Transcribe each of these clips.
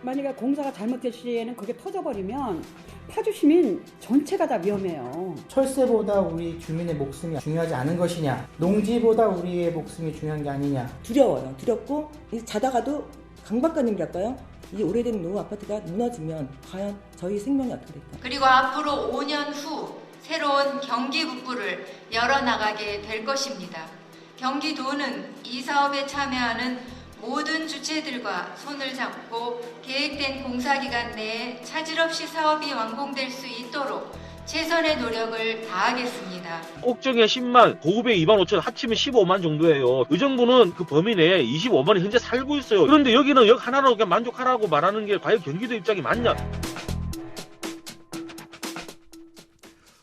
만약에 공사가 잘못될 시에는 그게 터져버리면 파주 시민 전체가 다 위험해요. 철새보다 우리 주민의 목숨이 중요하지 않은 것이냐, 농지보다 우리의 목숨이 중요한 게 아니냐. 두려워요. 두렵고 자다가도 강박관념이랄까요? 이 오래된 노후 아파트가 무너지면 과연 저희 생명이 어떻게 될까? 그리고 앞으로 5년 후 새로운 경기 북부를 열어나가게 될 것입니다. 경기도는 이 사업에 참여하는 모든 주체들과 손을 잡고 계획된 공사기간 내에 차질 없이 사업이 완공될 수 있도록 최선의 노력을 다하겠습니다. 옥정에 10만, 고급에 2만 5천, 합치면 15만 정도예요. 의정부는 그 범위 내에 25만이 현재 살고 있어요. 그런데 여기는 역 하나로 그냥 만족하라고 말하는 게 과연 경기도 입장이 맞냐?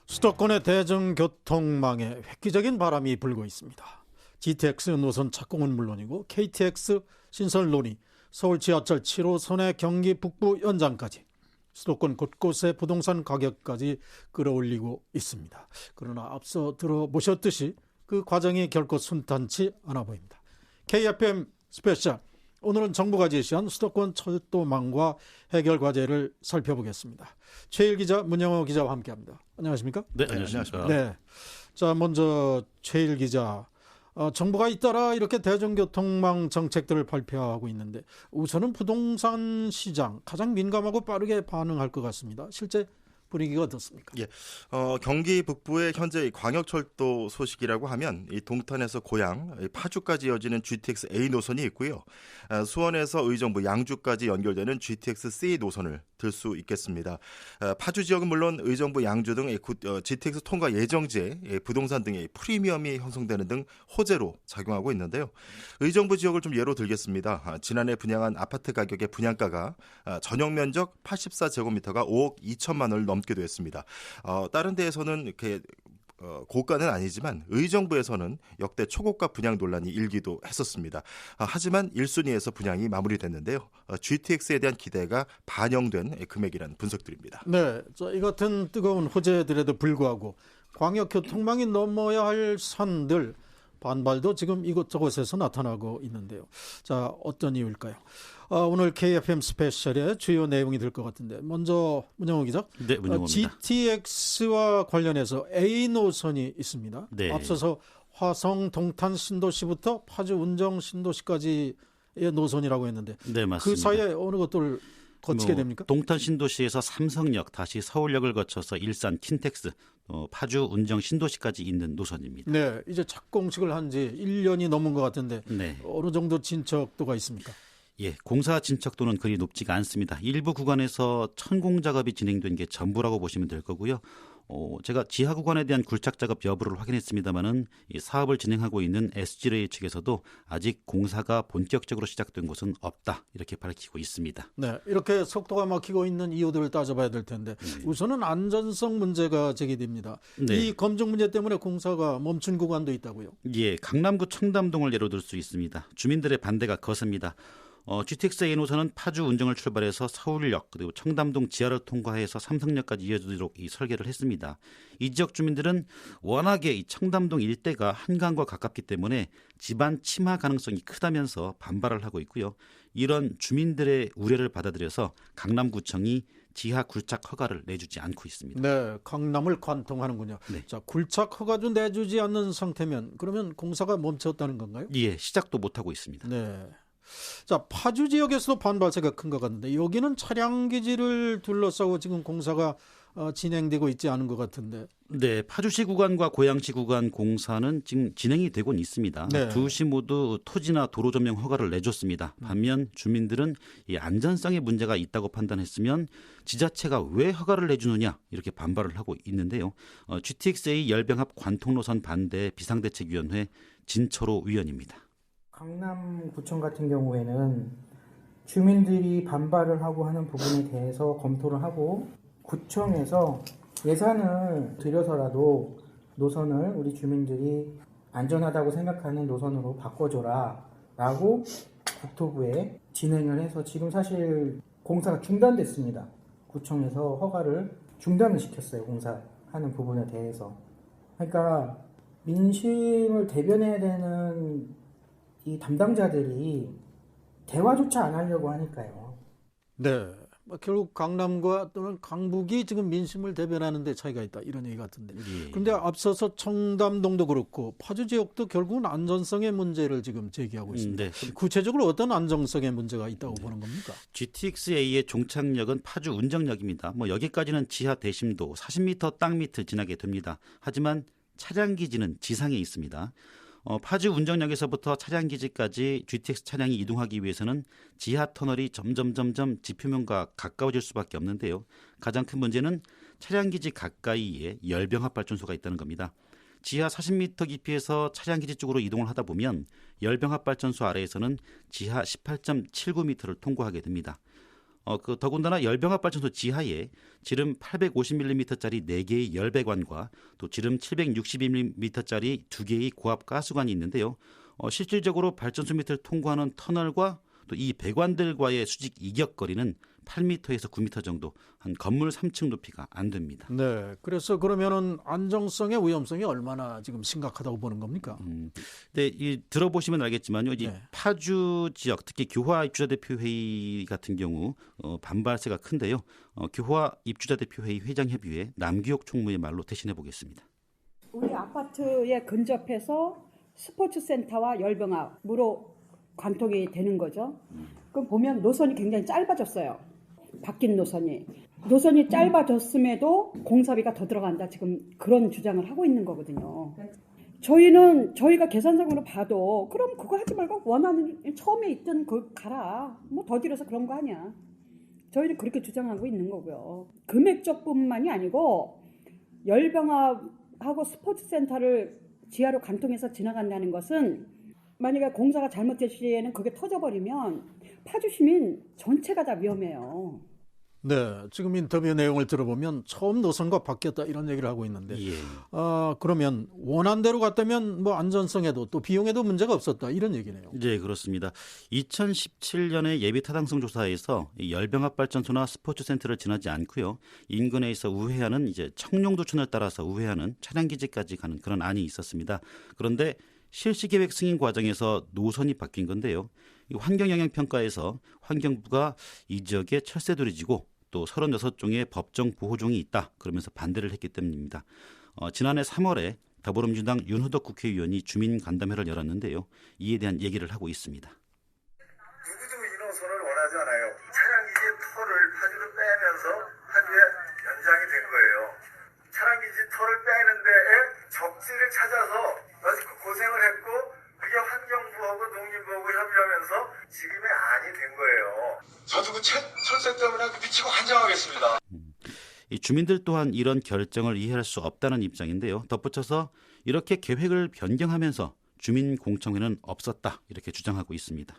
수도권의 대중교통망에 획기적인 바람이 불고 있습니다. GTX 노선 착공은 물론이고 KTX 신설 논의, 서울 지하철 7호선의 경기 북부 연장까지 수도권 곳곳의 부동산 가격까지 끌어올리고 있습니다. 그러나 앞서 들어보셨듯이 그 과정이 결코 순탄치 않아 보입니다. KFM 스페셜, 오늘은 정부가 제시한 수도권 철도망과 해결 과제를 살펴보겠습니다. 최일 기자, 문영호 기자와 함께합니다. 안녕하십니까? 네, 안녕하십니까? 네, 자 먼저 최일 기자, 정부가 잇따라 이렇게 대중교통망 정책들을 발표하고 있는데 우선은 부동산 시장 가장 민감하고 빠르게 반응할 것 같습니다. 실제 분위기가 어떻습니까? 예, 경기 북부의 현재 광역철도 소식이라고 하면 이 동탄에서 고양, 파주까지 이어지는 GTX A 노선이 있고요. 수원에서 의정부, 양주까지 연결되는 GTX C 노선을 들 수 있겠습니다. 파주 지역은 물론 의정부, 양주 등 GTX 통과 예정지에 부동산 등의 프리미엄이 형성되는 등 호재로 작용하고 있는데요. 의정부 지역을 좀 예로 들겠습니다. 지난해 분양한 아파트 가격의 분양가가 전용 면적 84제곱미터가 5억 2천만 원을 넘기도 했습니다. 다른 데에서는 이렇게 고가는 아니지만 의정부에서는 역대 초고가 분양 논란이 일기도 했었습니다. 하지만 1순위에서 분양이 마무리됐는데요. GTX에 대한 기대가 반영된 금액이라는 분석들입니다. 네, 이 같은 뜨거운 호재들에도 불구하고 광역교통망이 넘어야 할 산들, 반발도 지금 이곳저곳에서 나타나고 있는데요. 자, 어떤 이유일까요? 오늘 KFM 스페셜의 주요 내용이 될 것 같은데, 먼저 문영호 기자. 네, 문영호입니다. GTX와 관련해서 A 노선이 있습니다. 네. 앞서서 화성 동탄 신도시부터 파주 운정 신도시까지의 노선이라고 했는데, 네, 맞습니다. 그 사이에 어느 것들 거치게 됩니까? 동탄 신도시에서 삼성역, 다시 서울역을 거쳐서 일산 킨텍스, 파주 운정 신도시까지 있는 노선입니다. 네, 이제 착공식을 한 지 1년이 넘은 것 같은데 네. 어느 정도 진척도가 있습니까? 예, 공사 진척도는 그리 높지가 않습니다. 일부 구간에서 천공 작업이 진행된 게 전부라고 보시면 될 거고요. 제가 지하 구간에 대한 굴착 작업 여부를 확인했습니다만은 이 사업을 진행하고 있는 SG레이 측에서도 아직 공사가 본격적으로 시작된 곳은 없다, 이렇게 밝히고 있습니다. 네, 이렇게 속도가 막히고 있는 이유들을 따져봐야 될 텐데 우선은 안전성 문제가 제기됩니다. 네. 이 검증 문제 때문에 공사가 멈춘 구간도 있다고요? 예, 강남구 청담동을 예로 들 수 있습니다. 주민들의 반대가 거셉니다. GTX A 노선은 파주 운정을 출발해서 서울역 그리고 청담동 지하를 통과해서 삼성역까지 이어지도록 이 설계를 했습니다. 이 지역 주민들은 워낙에 이 청담동 일대가 한강과 가깝기 때문에 집안 침하 가능성이 크다면서 반발을 하고 있고요. 이런 주민들의 우려를 받아들여서 강남구청이 지하 굴착 허가를 내주지 않고 있습니다. 네, 강남을 관통하는군요. 네. 자, 굴착 허가도 내주지 않는 상태면 그러면 공사가 멈췄다는 건가요? 예, 시작도 못하고 있습니다. 네. 자, 파주 지역에서도 반발세가 큰 것 같은데 여기는 차량 기지를 둘러싸고 지금 공사가 진행되고 있지 않은 것 같은데. 네, 파주시 구간과 고양시 구간 공사는 지금 진행이 되고 있습니다. 네. 두 시 모두 토지나 도로 점령 허가를 내줬습니다. 반면 주민들은 이 안전성에 문제가 있다고 판단했으면 지자체가 왜 허가를 내주느냐, 이렇게 반발을 하고 있는데요. GTX-A 열병합 관통노선 반대 비상대책위원회 진철호 위원입니다. 강남구청 같은 경우에는 주민들이 반발을 하고 하는 부분에 대해서 검토를 하고 구청에서 예산을 들여서라도 노선을 우리 주민들이 안전하다고 생각하는 노선으로 바꿔줘라 라고 국토부에 진행을 해서 지금 사실 공사가 중단됐습니다. 구청에서 허가를 중단을 시켰어요. 공사하는 부분에 대해서. 그러니까 민심을 대변해야 되는 이 담당자들이 대화조차 안 하려고 하니까요. 네. 결국 강남과 또는 강북이 지금 민심을 대변하는 데 차이가 있다 이런 얘기 같은데. 예. 그런데 앞서서 청담동도 그렇고 파주 지역도 결국은 안전성의 문제를 지금 제기하고 있습니다. 네. 구체적으로 어떤 안정성의 문제가 있다고 보는 겁니까? GTX-A의 종착역은 파주 운정역입니다. 여기까지는 지하 대심도 40m 땅 밑을 지나게 됩니다. 하지만 차량 기지는 지상에 있습니다. 파주 운정역에서부터 차량 기지까지 GTX 차량이 이동하기 위해서는 지하 터널이 점점 지표면과 가까워질 수밖에 없는데요. 가장 큰 문제는 차량 기지 가까이에 열병합 발전소가 있다는 겁니다. 지하 40m 깊이에서 차량 기지 쪽으로 이동을 하다 보면 열병합 발전소 아래에서는 지하 18.79m를 통과하게 됩니다. 더군다나 열병합 발전소 지하에 지름 850mm짜리 4개의 열배관과 또 지름 760mm짜리 2개의 고압 가스관이 있는데요. 실질적으로 발전소 밑을 통과하는 터널과 또 이 배관들과의 수직 이격거리는 8m에서 9m 정도, 한 건물 3층 높이가 안 됩니다. 네. 그래서 그러면은 안정성의 위험성이 얼마나 지금 심각하다고 보는 겁니까? 네, 들어보시면 알겠지만요. 이 네. 파주 지역, 특히 교화 입주자 대표 회의 같은 경우 반발세가 큰데요. 교화 입주자 대표 회의 회장 협의회 남기옥 총무의 말로 대신해 보겠습니다. 우리 아파트에 근접해서 스포츠센터와 열병합으로 관통이 되는 거죠. 그럼 보면 노선이 굉장히 짧아졌어요. 바뀐 노선이 짧아졌음에도 공사비가 더 들어간다. 지금 그런 주장을 하고 있는 거거든요. 저희가 계산상으로 봐도 그럼 그거 하지 말고 원하는 처음에 있던 그 가라. 더 들여서 그런 거 아니야. 저희는 그렇게 주장하고 있는 거고요. 금액적뿐만이 아니고 열병합하고 스포츠센터를 지하로 관통해서 지나간다는 것은 만약에 공사가 잘못될 시에는 그게 터져버리면 파주 시민 전체가 다 위험해요. 네. 지금 인터뷰 내용을 들어보면 처음 노선과 바뀌었다 이런 얘기를 하고 있는데 예. 그러면 원한대로 갔다면 안전성에도 또 비용에도 문제가 없었다 이런 얘기네요. 네, 그렇습니다. 2017년에 예비 타당성 조사에서 이 열병합 발전소나 스포츠 센터를 지나지 않고요. 인근에서 우회하는 이제 청룡도천을 따라서 우회하는 차량 기지까지 가는 그런 안이 있었습니다. 그런데 실시계획 승인 과정에서 노선이 바뀐 건데요. 이 환경영향평가에서 환경부가 이 지역에 철새돌이 지고 또 36종의 법정 보호종이 있다 그러면서 반대를 했기 때문입니다. 지난해 3월에 더불어민주당 윤호덕 국회의원이 주민 간담회를 열었는데요. 이에 대한 얘기를 하고 있습니다. 누구도 이 노선을 원하지 않아요. 차량기지 터를 파주로 빼면서 파주에 연장이 된 거예요. 차량기지 터를 빼는 데에 적지를 찾아서 고생을 했고 그게 환경부하고 농림부하고 협의하면서 지금의 안이 된 거예요. 저도 그 철새 때문에 미치고 환장하겠습니다. 이 주민들 또한 이런 결정을 이해할 수 없다는 입장인데요. 덧붙여서 이렇게 계획을 변경하면서 주민공청회는 없었다 이렇게 주장하고 있습니다.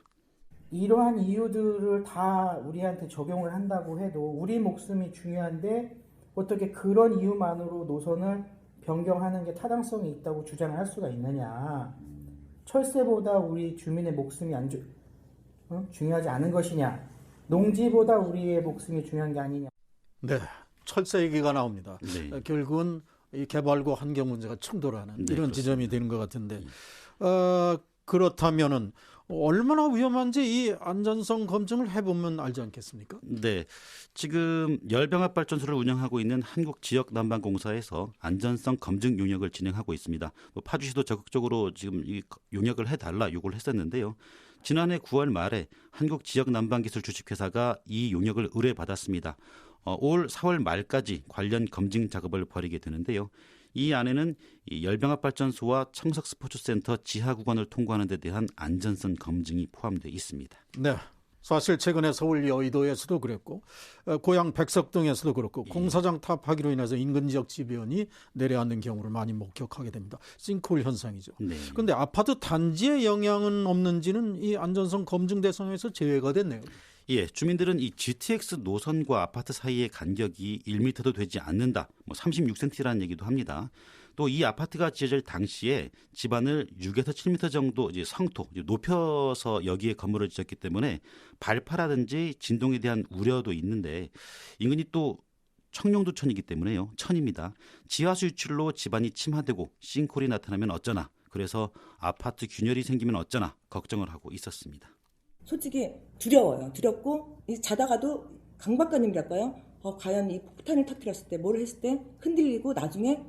이러한 이유들을 다 우리한테 적용을 한다고 해도 우리 목숨이 중요한데 어떻게 그런 이유만으로 노선을 변경하는 게 타당성이 있다고 주장을 할 수가 있느냐. 철새보다 우리 주민의 목숨이 중요하지 않은 것이냐. 농지보다 우리의 목숨이 중요한 게 아니냐. 네. 철새 얘기가 나옵니다. 네. 결국은 이 개발과 환경 문제가 충돌하는 네, 이런 그렇습니다. 지점이 되는 것 같은데 그렇다면은 얼마나 위험한지 이 안전성 검증을 해보면 알지 않겠습니까? 네, 지금 열병합 발전소를 운영하고 있는 한국지역난방공사에서 안전성 검증 용역을 진행하고 있습니다. 파주시도 적극적으로 지금 이 용역을 해달라 요구를 했었는데요. 지난해 9월 말에 한국지역난방기술 주식회사가 이 용역을 의뢰받았습니다. 올 4월 말까지 관련 검증 작업을 벌이게 되는데요. 이 안에는 이 열병합 발전소와 청석 스포츠센터 지하 구간을 통과하는 데 대한 안전성 검증이 포함되어 있습니다. 네. 사실 최근에 서울 여의도에서도 그랬고 고향 백석동에서도 그렇고 공사장 타파기로 인해서 인근 지역 지변이 내려앉는 경우를 많이 목격하게 됩니다. 싱크홀 현상이죠. 그런데 아파트 단지에 영향은 없는지는 이 안전성 검증 대상에서 제외가 됐네요. 예, 주민들은 이 GTX 노선과 아파트 사이의 간격이 1m도 되지 않는다. 36cm라는 얘기도 합니다. 또 이 아파트가 지어질 당시에 집안을 6에서 7m 정도 이제 성토, 높여서 여기에 건물을 지었기 때문에 발파라든지 진동에 대한 우려도 있는데 인근이 또 청룡도천이기 때문에요. 천입니다. 지하수 유출로 집안이 침하되고 싱크홀이 나타나면 어쩌나. 그래서 아파트 균열이 생기면 어쩌나 걱정을 하고 있었습니다. 솔직히 두려워요. 두렵고 자다가도 강박관념이랄까요? 과연 이 폭탄을 터뜨렸을 때, 뭘 했을 때 흔들리고 나중에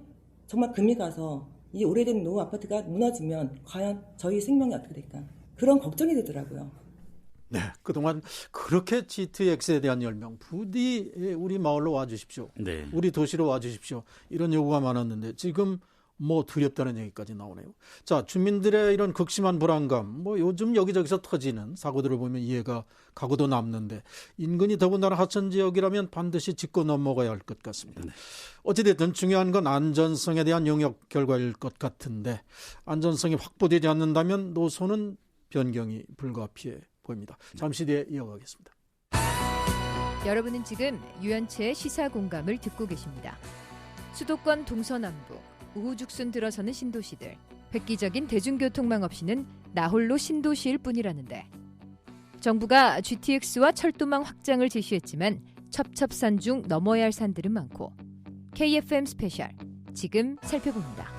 정말 금이 가서 이 오래된 노후 아파트가 무너지면 과연 저희 생명이 어떻게 될까? 그런 걱정이 되더라고요. 네, 그동안 그렇게 GTX에 대한 열명, 부디 우리 마을로 와주십시오. 네. 우리 도시로 와주십시오. 이런 요구가 많았는데 지금 뭐 두렵다는 얘기까지 나오네요. 자, 주민들의 이런 극심한 불안감, 뭐 요즘 여기저기서 터지는 사고들을 보면 이해가 가고도 남는데 인근이 더군다나 하천 지역이라면 반드시 짚고 넘어가야 할 것 같습니다. 네. 어찌됐든 중요한 건 안전성에 대한 용역 결과일 것 같은데 안전성이 확보되지 않는다면 노선은 변경이 불가피해 보입니다. 잠시 뒤에 이어가겠습니다. 여러분은 지금 유연체의 시사공감을 듣고 계십니다. 수도권 동서남북 우후죽순 들어서는 신도시들, 획기적인 대중교통망 없이는 나홀로 신도시일 뿐이라는데 정부가 GTX와 철도망 확장을 제시했지만 첩첩산 중 넘어야 할 산들은 많고 KFM 스페셜 지금 살펴봅니다.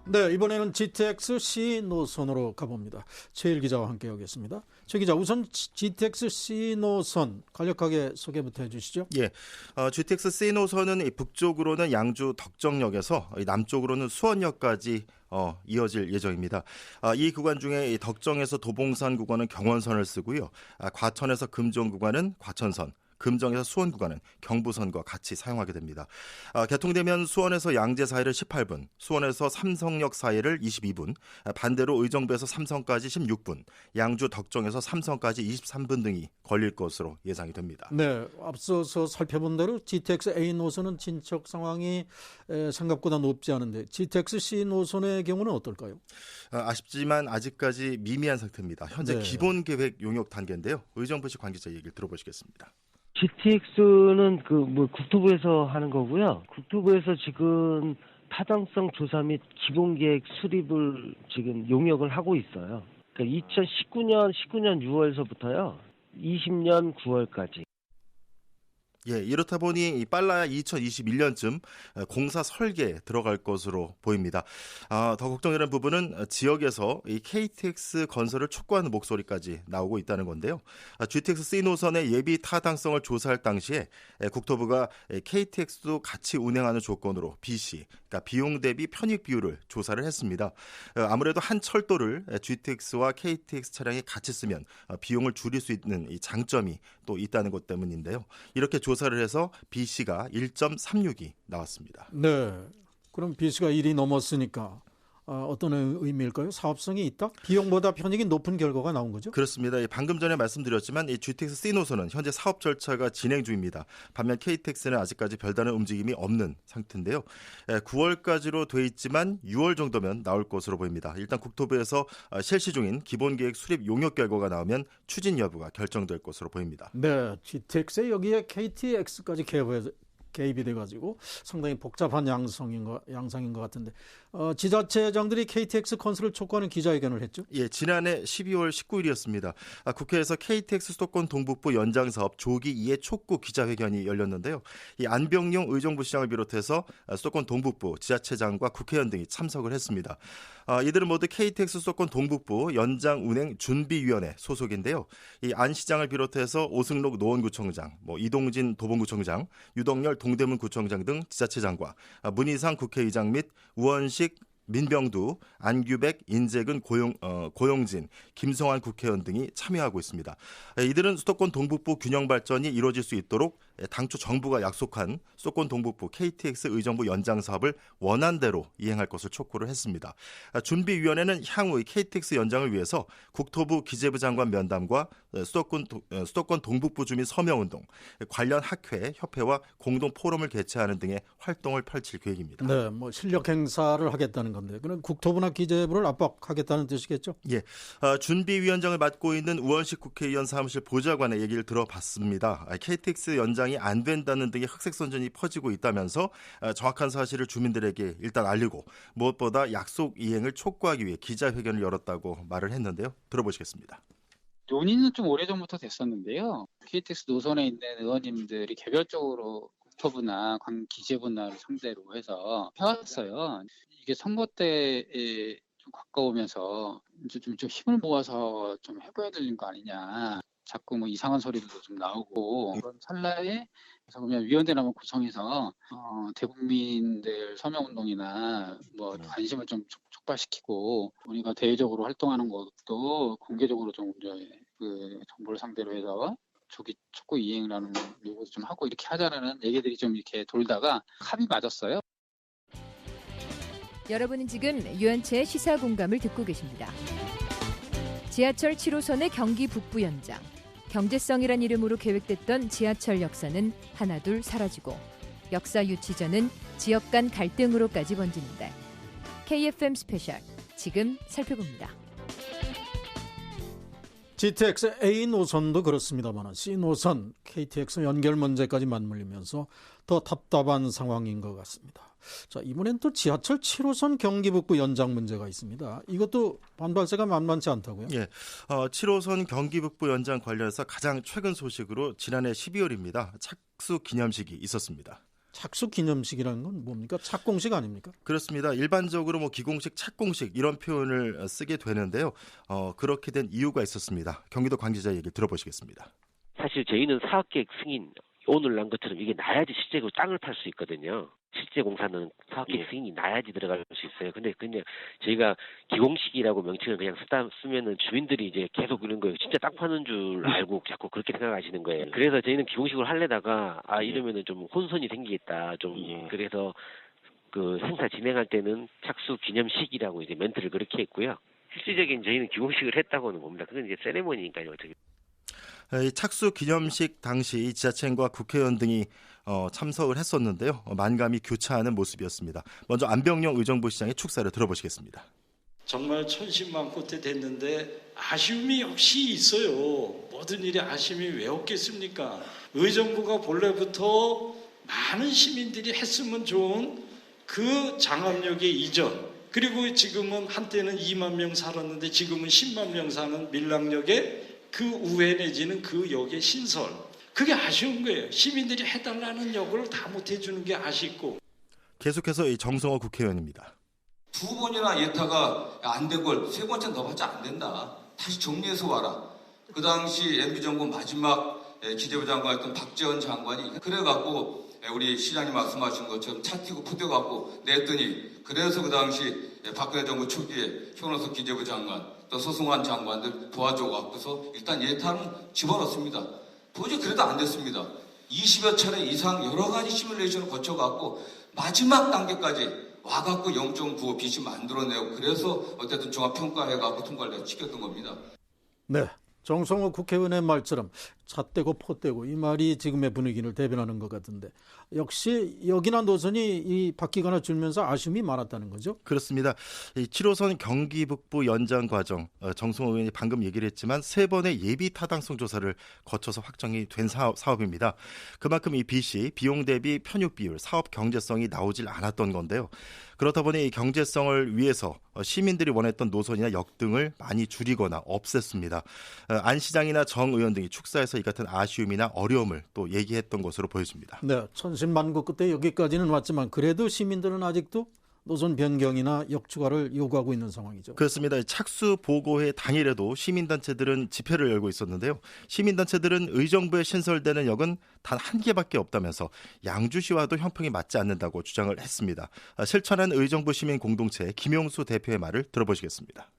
네, 이번에는 GTX C 노선으로 가봅니다. 최일 기자와 함께하겠습니다. 최 기자, 우선 GTX C 노선 간략하게 소개부터 해주시죠. 예, GTX C 노선은 북쪽으로는 양주 덕정역에서 남쪽으로는 수원역까지 이어질 예정입니다. 이 구간 중에 덕정에서 도봉산 구간은 경원선을 쓰고요. 과천에서 금종 구간은 과천선, 금정에서 수원 구간은 경부선과 같이 사용하게 됩니다. 개통되면 수원에서 양재 사이를 18분, 수원에서 삼성역 사이를 22분, 반대로 의정부에서 삼성까지 16분, 양주 덕정에서 삼성까지 23분 등이 걸릴 것으로 예상이 됩니다. 네, 앞서서 살펴본 대로 GTX A 노선은 진척 상황이 생각보다 높지 않은데 GTX C 노선의 경우는 어떨까요? 아쉽지만 아직까지 미미한 상태입니다. 현재 네. 기본 계획 용역 단계인데요. 의정부시 관계자 얘기를 들어보시겠습니다. GTX는 국토부에서 하는 거고요. 국토부에서 지금 타당성 조사 및 기본계획 수립을 지금 용역을 하고 있어요. 그러니까 2019년 6월서부터요. 20년 9월까지. 예, 이렇다 보니 빨라야 2021년쯤 공사 설계에 들어갈 것으로 보입니다. 더 걱정이라는 부분은 지역에서 이 KTX 건설을 촉구하는 목소리까지 나오고 있다는 건데요. GTX C 노선의 예비 타당성을 조사할 당시에 국토부가 KTX도 같이 운행하는 조건으로 BC, 그러니까 비용 대비 편익 비율을 조사를 했습니다. 아무래도 한 철도를 GTX와 KTX 차량이 같이 쓰면 비용을 줄일 수 있는 이 장점이 또 있다는 것 때문인데요. 이렇게 조사를 해서 BC가 1.36이 나왔습니다. 네, 그럼 BC가 1이 넘었으니까 어떤 의미일까요? 사업성이 있다? 비용보다 편익이 높은 결과가 나온 거죠? 그렇습니다. 방금 전에 말씀드렸지만 이 GTX C 노선은 현재 사업 절차가 진행 중입니다. 반면 KTX는 아직까지 별다른 움직임이 없는 상태인데요. 9월까지로 돼 있지만 6월 정도면 나올 것으로 보입니다. 일단 국토부에서 실시 중인 기본계획 수립 용역 결과가 나오면 추진 여부가 결정될 것으로 보입니다. 네, GTX에 여기에 KTX까지 개입이 돼가지고 상당히 복잡한 양상인 것 같은데 지자체장들이 KTX 건설을 촉구하는 기자회견을 했죠? 예, 지난해 12월 19일이었습니다. 국회에서 KTX 수도권 동북부 연장 사업 조기 2회 촉구 기자회견이 열렸는데요. 이 안병용 의정부시장을 비롯해서 수도권 동북부 지자체장과 국회의원 등이 참석을 했습니다. 이들은 모두 KTX 수도권 동북부 연장 운행 준비위원회 소속인데요. 이 안 시장을 비롯해서 오승록 노원구청장, 이동진 도봉구청장, 유덕열 동대문구청장 등 지자체장과 문희상 국회의장 및 우원식 민병두, 안규백, 인재근, 고용진, 김성환 국회의원 등이 참여하고 있습니다. 이들은 수도권 동북부 균형 발전이 이루어질 수 있도록 당초 정부가 약속한 수도권 동북부 KTX 의정부 연장 사업을 원안대로 이행할 것을 촉구를 했습니다. 준비위원회는 향후 KTX 연장을 위해서 국토부 기재부 장관 면담과 수도권 동북부 주민 서명운동, 관련 학회, 협회와 공동 포럼을 개최하는 등의 활동을 펼칠 계획입니다. 네, 실력 행사를 하겠다는 건데 그럼 국토부나 기재부를 압박하겠다는 뜻이겠죠? 예, 준비위원장을 맡고 있는 우원식 국회의원 사무실 보좌관의 얘기를 들어봤습니다. KTX 연장이 안 된다는 등의 흑색선전이 퍼지고 있다면서 정확한 사실을 주민들에게 일단 알리고 무엇보다 약속 이행을 촉구하기 위해 기자회견을 열었다고 말을 했는데요. 들어보시겠습니다. 논의는 좀 오래전부터 됐었는데요. KTX 노선에 있는 의원님들이 개별적으로 국토부나 기재부나 상대로 해서 해왔어요. 이게 선거 때 좀 가까우면서 이제 좀 힘을 모아서 좀 해봐야 되는 거 아니냐. 자꾸 뭐 이상한 소리들도 좀 나오고 그런 찰나에 그래서 그냥 위원회를 한번 구성해서 대국민들 서명운동이나 뭐 관심을 좀 촉발시키고 우리가 대외적으로 활동하는 것도 공개적으로 좀 이제 그 정부를 상대로 해서 촉구 이행이라는 요구도 좀 하고 이렇게 하자라는 얘기들이 좀 이렇게 돌다가 합이 맞았어요. 여러분은 지금 유연체의 시사공감을 듣고 계십니다. 지하철 7호선의 경기 북부 연장. 경제성이란 이름으로 계획됐던 지하철 역사는 하나둘 사라지고 역사 유치전은 지역 간 갈등으로까지 번지는데 KFM 스페셜 지금 살펴봅니다. GTX A 노선도 그렇습니다만 C 노선 KTX 연결 문제까지 맞물리면서 더 답답한 상황인 것 같습니다. 자, 이번엔 또 지하철 7호선 경기 북부 연장 문제가 있습니다. 이것도 반발세가 만만치 않다고요? 예, 7호선 경기 북부 연장 관련해서 가장 최근 소식으로 지난해 12월입니다. 착수 기념식이 있었습니다. 착수 기념식이라는 건 뭡니까? 착공식 아닙니까? 그렇습니다. 일반적으로 뭐 기공식, 착공식 이런 표현을 쓰게 되는데요. 그렇게 된 이유가 있었습니다. 경기도 관계자 얘기 들어보시겠습니다. 사실 저희는 사업계획 승인 오늘 난 것처럼 이게 나야지 실제로 땅을 팔 수 있거든요. 실제 공사는 사업계획 승인이 나야지 들어갈 수 있어요. 근데 그냥 저희가 기공식이라고 명칭을 그냥 쓰면은 주민들이 이제 계속 그런 거예요. 진짜 땅 파는 줄 알고 자꾸 그렇게 생각하시는 거예요. 그래서 저희는 기공식으로 하려다가 이러면은 좀 혼선이 생기겠다. 좀 그래서 그 행사 진행할 때는 착수 기념식이라고 이제 멘트를 그렇게 했고요. 실질적인 저희는 기공식을 했다고는 봅니다. 그건 이제 세레모니니까요. 어떻게. 착수 기념식 당시 지자체과 국회의원 등이 참석을 했었는데요. 만감이 교차하는 모습이었습니다. 먼저 안병영 의정부 시장의 축사를 들어보시겠습니다. 정말 천신만고태 됐는데 아쉬움이 역시 있어요. 모든 일에 아쉬움이 왜 없겠습니까? 의정부가 본래부터 많은 시민들이 했으면 좋은 그 장암역의 이전, 그리고 지금은 한때는 2만 명 살았는데 지금은 10만 명 사는 밀락역의 그 우회 내지는 그 역의 신설, 그게 아쉬운 거예요. 시민들이 해달라는 역을 다 못 해주는 게 아쉽고. 계속해서 이 정성호 국회의원입니다. 두 번이나 예타가 안 된 걸 세 번째는 더 받지 안 된다. 다시 정리해서 와라. 그 당시 MB정부 마지막 기재부 장관이었던 박재원 장관이 그래갖고 우리 시장님 말씀하신 것처럼 차 튀고 푸대갖고 냈더니 그래서 그 당시 박근혜 정부 초기에 현호석 기재부 장관 또 서승환 장관들 도와줘갖고서 일단 예타는 집어넣습니다. 도저히 그래도 안 됐습니다. 20여 차례 이상 여러 가지 시뮬레이션을 거쳐갖고 마지막 단계까지 와갖고 0.95 빛이 만들어내고 그래서 어쨌든 종합평가해갖고 통과를 시켰던 겁니다. 네. 정성호 국회의원의 말처럼 잣대고 포대고 이 말이 지금의 분위기를 대변하는 것 같은데 역시 역이나 노선이 바뀌거나 줄면서 아쉬움이 많았다는 거죠? 그렇습니다. 이 7호선 경기 북부 연장 과정 정성호 의원이 방금 얘기를 했지만 3번의 예비 타당성 조사를 거쳐서 확정이 된 사업입니다. 그만큼 이 빚이 비용 대비 편육 비율, 사업 경제성이 나오질 않았던 건데요. 그렇다 보니 이 경제성을 위해서 시민들이 원했던 노선이나 역 등을 많이 줄이거나 없앴습니다. 안 시장이나 정 의원 등이 축사에서 이 같은 아쉬움이나 어려움을 또 얘기했던 것으로 보여집니다. 네, 천신만고 끝에 여기까지는 왔지만 그래도 시민들은 아직도 노선 변경이나 역 추가를 요구하고 있는 상황이죠. 그렇습니다. 착수 보고회 당일에도 시민단체들은 집회를 열고 있었는데요. 시민단체들은 의정부에 신설되는 역은 단 한 개밖에 없다면서 양주시와도 형평이 맞지 않는다고 주장을 했습니다. 실천한 의정부 시민 공동체 김용수 대표의 말을 들어보시겠습니다.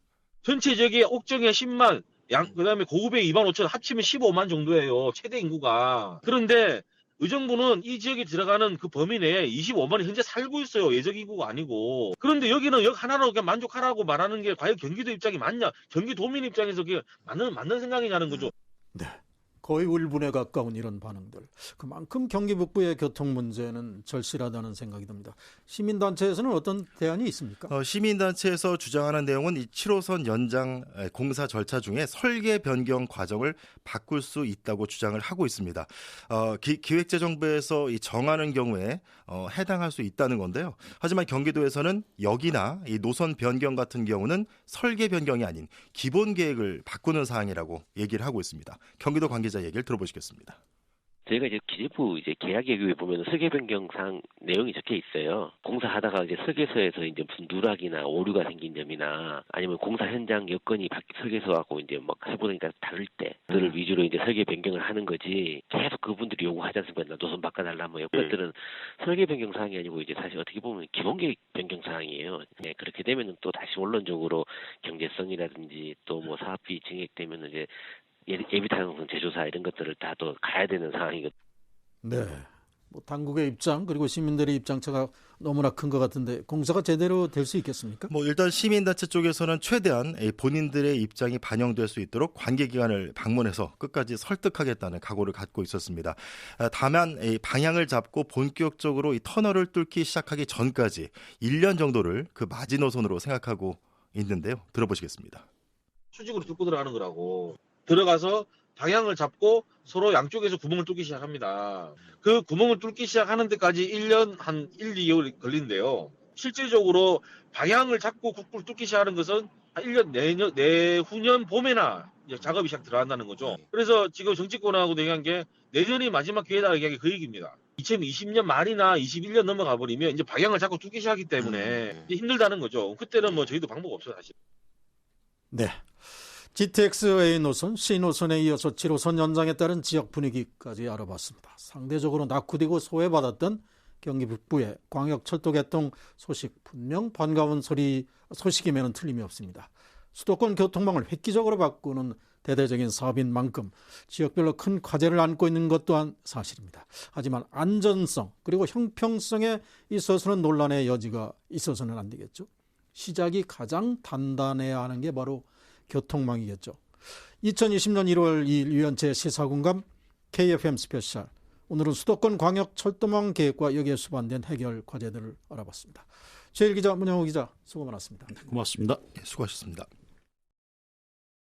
전체적인 옥정에 10만, 그다음에 고급에 2만 5천 합치면 15만 정도예요. 최대 인구가. 그런데 의정부는 이 지역에 들어가는 그 범위 내에 25만이 현재 살고 있어요. 예적 인구가 아니고. 그런데 여기는 역 하나로 그냥 만족하라고 말하는 게 과연 경기도 입장이 맞냐? 경기도민 입장에서 그게 맞는 생각이냐는 거죠. 네. 거의 울분에 가까운 이런 반응들. 그만큼 경기 북부의 교통 문제는 절실하다는 생각이 듭니다. 시민단체에서는 어떤 대안이 있습니까? 시민단체에서 주장하는 내용은 이 7호선 연장 공사 절차 중에 설계 변경 과정을 바꿀 수 있다고 주장을 하고 있습니다. 기획재정부에서 이 정하는 경우에 해당할 수 있다는 건데요. 하지만 경기도에서는 역이나 이 노선 변경 같은 경우는 설계 변경이 아닌 기본 계획을 바꾸는 사항이라고 얘기를 하고 있습니다. 경기도 관계자 얘기를 들어보시겠습니다. 저희가 이제 기재부 이제 계약예규에 보면 설계 변경상 내용이 적혀 있어요. 공사하다가 이제 설계서에서 이제 무슨 누락이나 오류가 생긴 점이나 아니면 공사 현장 여건이 설계서하고 이제 막 해보니까 다를 때 그들을 위주로 이제 설계 변경을 하는 거지 계속 그분들이 요구하지 않습니까? 노선 바꿔달라 뭐 이런 것들은 설계 변경 사항이 아니고 이제 사실 어떻게 보면 기본 계획 변경 사항이에요. 네, 그렇게 되면은 또 다시 원론적으로 경제성이라든지 또 뭐 사업비 증액되면은 이제 예비 타당성 재조사 이런 것들을 다 또 가야 되는 상황이거든요. 네. 뭐 당국의 입장 그리고 시민들의 입장차가 너무나 큰 것 같은데 공사가 제대로 될 수 있겠습니까? 뭐 일단 시민단체 쪽에서는 최대한 본인들의 입장이 반영될 수 있도록 관계기관을 방문해서 끝까지 설득하겠다는 각오를 갖고 있었습니다. 다만 방향을 잡고 본격적으로 이 터널을 뚫기 시작하기 전까지 1년 정도를 그 마지노선으로 생각하고 있는데요. 들어보시겠습니다. 수직으로 뚫고 들어가는 거라고. 들어가서 방향을 잡고 서로 양쪽에서 구멍을 뚫기 시작합니다. 그 구멍을 뚫기 시작하는 데까지 1년 한 1, 2개월 걸린대요. 실질적으로 방향을 잡고 국부를 뚫기 시작하는 것은 한 1년 내후년 봄에나 이제 작업이 시작 들어간다는 거죠. 그래서 지금 정치권하고 얘기한 게 내년이 마지막 기회다 얘기한 게 그 얘기입니다. 2020년 말이나 21년 넘어가 버리면 이제 방향을 잡고 뚫기 시작하기 때문에 이제 힘들다는 거죠. 그때는 뭐 저희도 방법 없어요, 사실. 네. GTX A 노선, C 노선에 이어서 7호선 연장에 따른 지역 분위기까지 알아봤습니다. 상대적으로 낙후되고 소외받았던 경기 북부의 광역철도 개통 소식 분명 반가운 소식이면 틀림이 없습니다. 수도권 교통망을 획기적으로 바꾸는 대대적인 사업인 만큼 지역별로 큰 과제를 안고 있는 것 또한 사실입니다. 하지만 안전성 그리고 형평성에 있어서는 논란의 여지가 있어서는 안 되겠죠. 시작이 가장 단단해야 하는 게 바로 교통망이겠죠. 2020년 1월 2일 유연체 시사공감 KFM 스페셜. 오늘은 수도권 광역철도망 계획과 여기에 수반된 해결 과제들을 알아봤습니다. 제일기자 문영호 기자 수고 많았습니다. 고맙습니다. 수고하셨습니다.